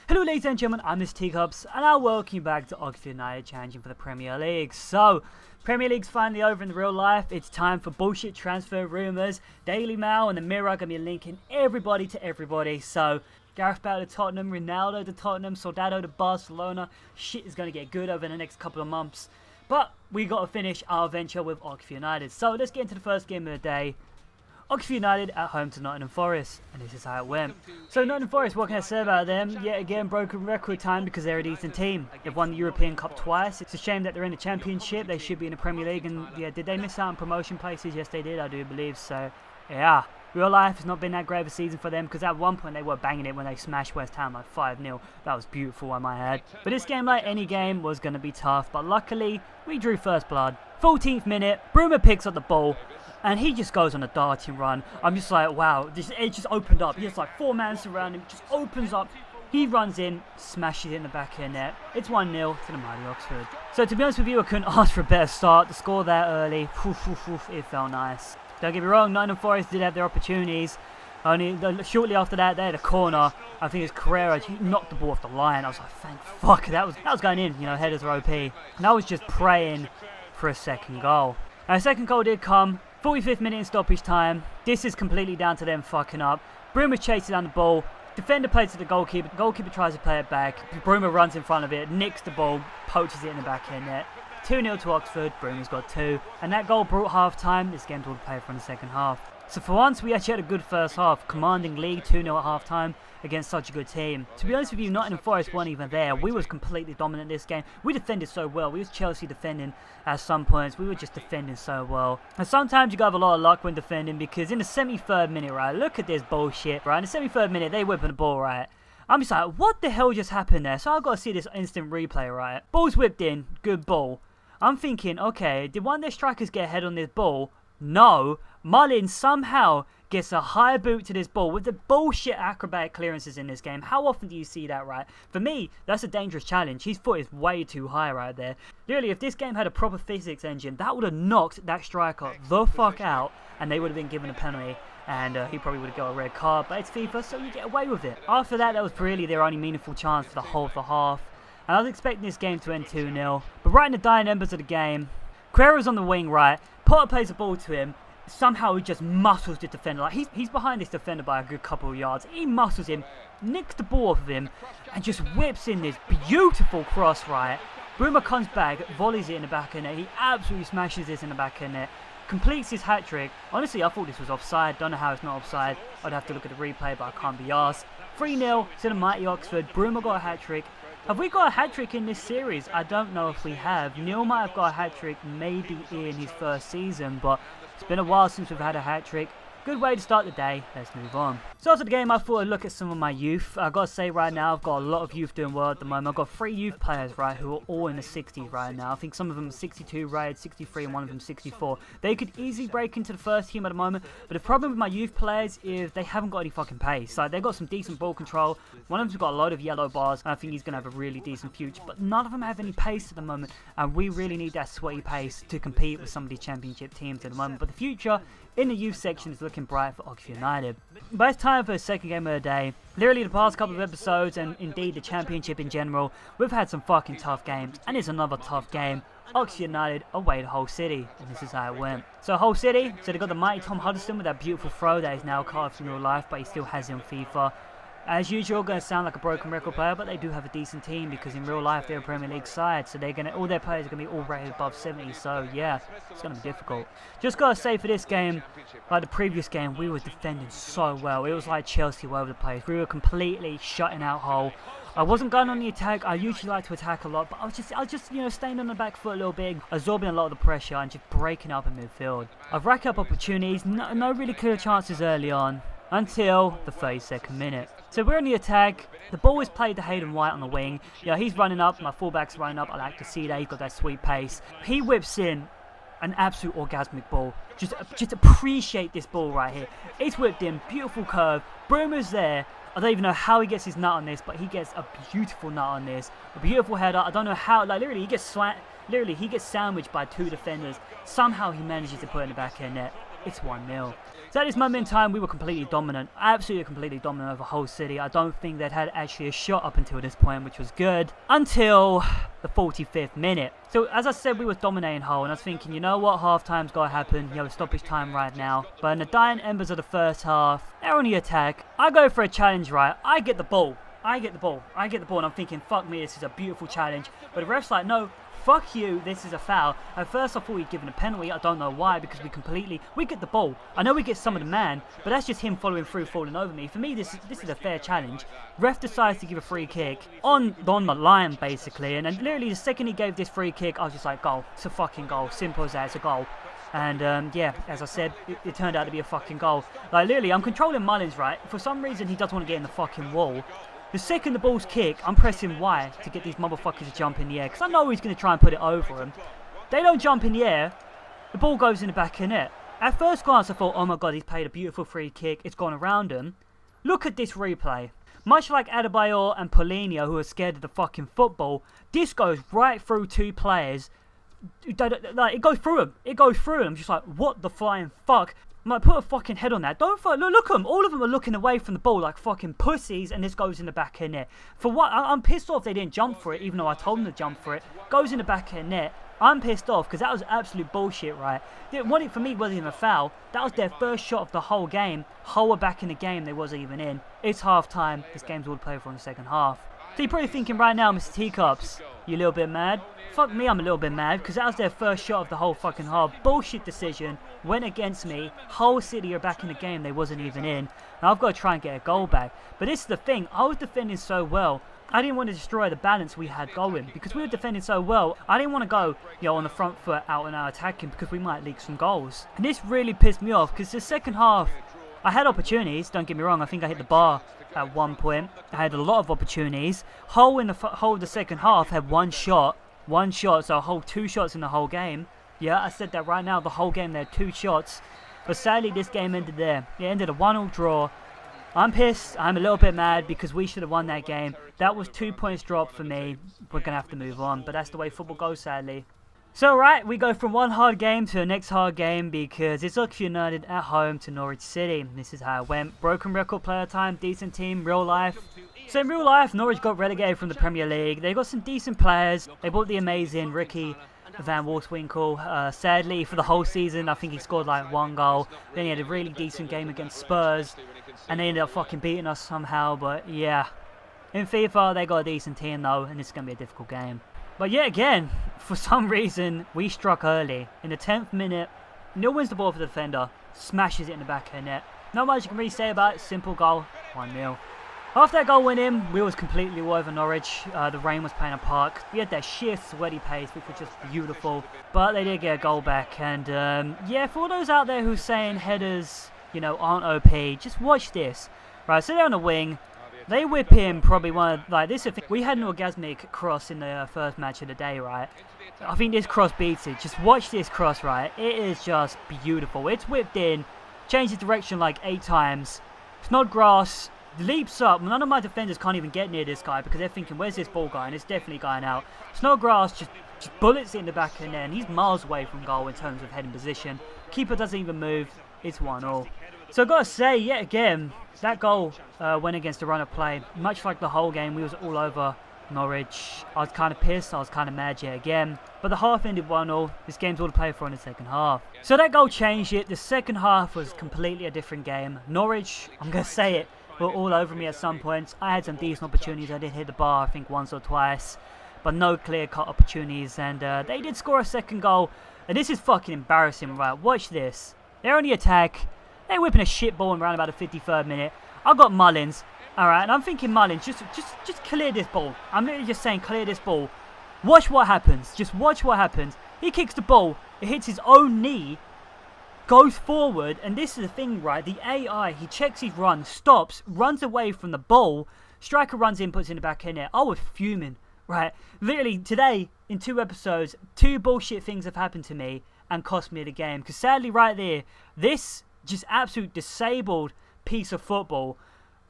Hello ladies and gentlemen, I'm Mr. Teacups and I welcome you back to Oxford United challenging for the Premier League. So, Premier League's finally over in the real life. It's time for bullshit transfer rumours. Daily Mail and the Mirror are going to be linking everybody to everybody. So, Gareth Bale to Tottenham, Ronaldo to Tottenham, Soldado to Barcelona. Shit is going to get good over the next couple of months. But we got to finish our venture with Oxford United. So, let's get into the first game of the day. Oxford United at home to Nottingham Forest, and this is how it went. So Nottingham Forest, what can I say about them? Yet again, broken record time because they're a decent team. They've won the European Cup twice. It's a shame that they're in the Championship. They should be in the Premier League, and yeah, did they miss out on promotion places? Yes, they did, I do believe. So, yeah. Real life has not been that great of a season for them because at one point they were banging it when they smashed West Ham like 5-0. That was beautiful, I might add. But this game, like any game, was going to be tough. But luckily, we drew first blood. 14th minute, Bruma picks up the ball. And he just goes on a darting run. I'm just like, wow, it just opened up. He has like 4 men surrounding him, just opens up. He runs in, smashes it in the back of the net. It's 1-0 to the mighty Oxford. So to be honest with you, I couldn't ask for a better start. The score that early, it felt nice. Don't get me wrong, Nottingham Forest did have their opportunities. Only shortly after that, they had a corner. I think it's Carrera. He knocked the ball off the line. I was like, thank fuck, that was going in. You know, headers are OP. And I was just praying for a second goal. And a second goal did come. 45th minute in stoppage time. This is completely down to them fucking up. Bruma chases down the ball. Defender plays to the goalkeeper. The goalkeeper tries to play it back. Bruma runs in front of it, nicks the ball, poaches it in the back of the net. 2-0 to Oxford. Bruma's got 2. And that goal brought half time. This game will play for in the second half. So for once, we actually had a good first half. Commanding lead 2-0 at half time against such a good team. To be honest with you, Nottingham Forest weren't even there. We was completely dominant this game. We defended so well. We was Chelsea defending at some points. We were just defending so well. And sometimes you got to have a lot of luck when defending because in the 73rd minute, right, look at this bullshit, right? In the 73rd minute, they whipping the ball, right? I'm just like, what the hell just happened there? So I've got to see this instant replay, right? Ball's whipped in, good ball. I'm thinking, okay, did one of their strikers get ahead on this ball? No. Mullin somehow gets a high boot to this ball with the bullshit acrobatic clearances in this game. How often do you see that, right? For me, that's a dangerous challenge. His foot is way too high right there. Literally, if this game had a proper physics engine, that would have knocked that striker the fuck out and they would have been given a penalty. And he probably would have got a red card. But it's FIFA, so you get away with it. After that, that was really their only meaningful chance for the whole of the half. And I was expecting this game to end 2-0. But right in the dying embers of the game, Carrera's on the wing, right? Potter plays the ball to him. Somehow he just muscles the defender. Like he's behind this defender by a good couple of yards. He muscles him, nicks the ball off of him, and just whips in this beautiful cross, right? Bruma comes back, volleys it in the back of the net. He absolutely smashes this in the back of the net. Completes his hat-trick. Honestly, I thought this was offside. Don't know how it's not offside. I'd have to look at the replay, but I can't be arsed. 3-0 to the mighty Oxford. Bruma got a hat-trick. Have we got a hat-trick in this series? I don't know if we have. Neil might have got a hat-trick maybe in his first season, but it's been a while since we've had a hat-trick. Good way to start the day. Let's move on. So after the game, I thought I'd look at some of my youth. I've got to say right now, I've got a lot of youth doing well at the moment. I've got 3 youth players, right, who are all in the 60s right now. I think some of them are 62 rated, 63, and one of them 64. They could easily break into the first team at the moment, but the problem with my youth players is they haven't got any fucking pace. Like, they've got some decent ball control. One of them's got a load of yellow bars, and I think he's going to have a really decent future, but none of them have any pace at the moment, and we really need that sweaty pace to compete with some of these championship teams at the moment. But the future in the youth section is looking bright for Oxford United. But it's time for the second game of the day. Literally the past couple of episodes, and indeed the championship in general, we've had some fucking tough games. And it's another tough game. Oxford United away to Hull City. And this is how it went. So Hull City, so they got the mighty Tom Huddleston with that beautiful throw that is now carved in real life, but he still has it on FIFA. As usual, going to sound like a broken record player, but they do have a decent team because in real life they're a Premier League side, so all their players are going to be all rated above 70. So yeah, it's going to be difficult. Just got to say for this game, like the previous game, we were defending so well. It was like Chelsea all over the place. We were completely shutting out Hull. I wasn't going on the attack. I usually like to attack a lot, but I was just you know, staying on the back foot a little bit, absorbing a lot of the pressure and just breaking up in midfield. I've racked up opportunities, no really clear chances early on, until the 32nd minute. So we're on the attack. The ball is played to Hayden White on the wing. You know, he's running up. My fullback's running up. I like to see that. He's got that sweet pace. He whips in an absolute orgasmic ball. Just appreciate this ball right here. It's whipped in. Beautiful curve. Bruma's there. I don't even know how he gets his nut on this, but he gets a beautiful nut on this. A beautiful header. I don't know how. Like, literally, he gets sandwiched by 2 defenders. Somehow he manages to put it in the back of the net. It's 1-0. So at this moment in time, we were completely dominant. Absolutely completely dominant over Hull City. I don't think they'd had actually a shot up until this point, which was good. Until the 45th minute. So as I said, we were dominating Hull, and I was thinking, you know what, half-time's got to happen. You know, stoppage time right now. But in the dying embers of the first half, they're on the attack. I go for a challenge, right? I get the ball. And I'm thinking, fuck me, this is a beautiful challenge. But the ref's like, no, fuck you, this is a foul. At first I thought he'd given a penalty. I don't know why, because we get the ball. I know we get some of the man, but that's just him following through, falling over me. For me, this is a fair challenge. Ref decides to give a free kick on the line, basically. And literally the second he gave this free kick, I was just like, goal. It's a fucking goal. Simple as that, it's a goal. And yeah, as I said, it turned out to be a fucking goal. Like, literally, I'm controlling Mullins, right? For some reason, he doesn't want to get in the fucking wall. The second the ball's kicked, I'm pressing Y to get these motherfuckers to jump in the air. Because I know he's going to try and put it over him. They don't jump in the air. The ball goes in the back of the net. At first glance, I thought, oh my god, he's played a beautiful free kick. It's gone around him. Look at this replay. Much like Adebayor and Paulinho, who are scared of the fucking football, this goes right through two players. Like, it goes through them. It goes through them. Just like, what the flying fuck? I'm like, put a fucking head on that. Don't look at them. All of them are looking away from the ball like fucking pussies, and this goes in the back of the net. For what? I'm pissed off they didn't jump for it, even though I told them to jump for it. Goes in the back of the net. I'm pissed off because that was absolute bullshit, right? What for me wasn't even a foul. That was their first shot of the whole game. Hull were back in the game. They wasn't even in. It's half time. This game's all to play for in the second half. So you're probably thinking right now, Mr. Teacups, you a little bit mad? Fuck me, I'm a little bit mad, because that was their first shot of the whole fucking half. Bullshit decision, went against me. Hull City are back in the game, they wasn't even in. And I've got to try and get a goal back. But this is the thing, I was defending so well. I didn't want to destroy the balance we had going, because we were defending so well. I didn't want to go, on the front foot out and out attacking, because we might leak some goals. And this really pissed me off, because the second half, I had opportunities, don't get me wrong, I think I hit the bar at one point. I had a lot of opportunities. Hull in the whole of the second half had one shot, so Hull 2 shots in the whole game. Yeah, I said that right now, the whole game they had 2 shots. But sadly, this game ended there. It ended a 1-1 draw. I'm pissed, I'm a little bit mad because we should have won that game. That was 2 points dropped for me. We're going to have to move on, but that's the way football goes, sadly. So right, we go from one hard game to the next hard game because it's Oxford United at home to Norwich City. This is how it went. Broken record player time, decent team, real life. So in real life, Norwich got relegated from the Premier League. They got some decent players. They bought the amazing Ricky Van Wolfswinkel. Sadly, for the whole season, I think he scored like 1 goal. Then he had a really decent game against Spurs. And they ended up fucking beating us somehow. But yeah, in FIFA, they got a decent team though. And it's going to be a difficult game. But yet again, for some reason, we struck early. In the 10th minute, Neil wins the ball for the defender, smashes it in the back of the net. Not much you can really say about it, simple goal, 1-0. After that goal went in, we was completely all over Norwich. The rain was playing a part. We had that sheer sweaty pace, which was just beautiful. But they did get a goal back. And yeah, for all those out there who's saying headers, aren't OP, just watch this. Right, so they're on the wing. They whip in probably one of, like, this is, we had an orgasmic cross in the first match of the day, right? I think this cross beats it. Just watch this cross, right? It is just beautiful. It's whipped in, changes direction like 8 times. Snodgrass leaps up. None of my defenders can't even get near this guy because they're thinking, where's this ball going? It's definitely going out. Snodgrass just bullets it in the back of the net, and he's miles away from goal in terms of heading position. Keeper doesn't even move. It's 1-0. So I've got to say, yet again, that goal went against the run of play. Much like the whole game, we was all over Norwich. I was kind of pissed, I was kind of mad yet again. But the half ended 1-0. This game's all to play for in the second half. So that goal changed it. The second half was completely a different game. Norwich, I'm going to say it, were all over me at some points. I had some decent opportunities. I did hit the bar, I think, once or twice. But no clear-cut opportunities. And they did score a second goal. And this is fucking embarrassing, right? Watch this. They're on the attack. They're whipping a shit ball around about the 53rd minute. I've got Mullins. Alright, and I'm thinking Mullins, just clear this ball. I'm literally just saying clear this ball. Watch what happens. Just watch what happens. He kicks the ball. It hits his own knee. Goes forward. And this is the thing, right? The AI, he checks his run, stops, runs away from the ball. Striker runs in, puts it in the back of the net. I was fuming, right? Literally, today, in 2 episodes, 2 bullshit things have happened to me and cost me the game. Because sadly, right there, this just absolute disabled piece of football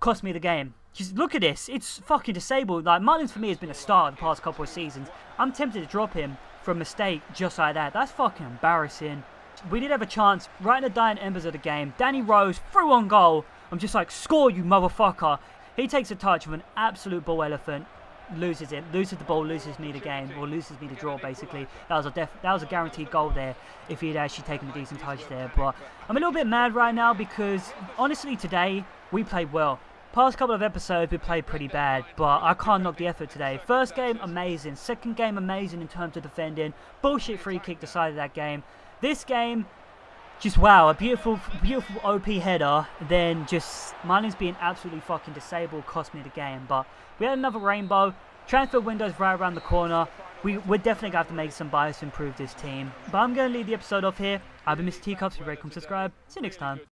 cost me the game. Just look at this. It's fucking disabled. Like, Mullins for me has been a star the past couple of seasons. I'm tempted to drop him for a mistake just like that. That's fucking embarrassing. We did have a chance right in the dying embers of the game. Danny Rose threw on goal. I'm just like, score, you motherfucker. He takes a touch with an absolute ball elephant. Loses it, loses the ball, loses me the game, or loses me the draw basically. That was a guaranteed goal there if he had actually taken a decent touch there. But I'm a little bit mad right now because honestly today we played well. Past couple of episodes we played pretty bad, but I can't knock the effort today. First game amazing, second game amazing in terms of defending. Bullshit free kick decided that game. This game, just wow, a beautiful OP header, then just Marlins being absolutely fucking disabled cost me the game. But we had another rainbow. Transfer window's right around the corner. We're definitely going to have to make some buys to improve this team. But I'm going to leave the episode off here. I've been Mr. Teacups. If you rate, comment, subscribe. See you next time.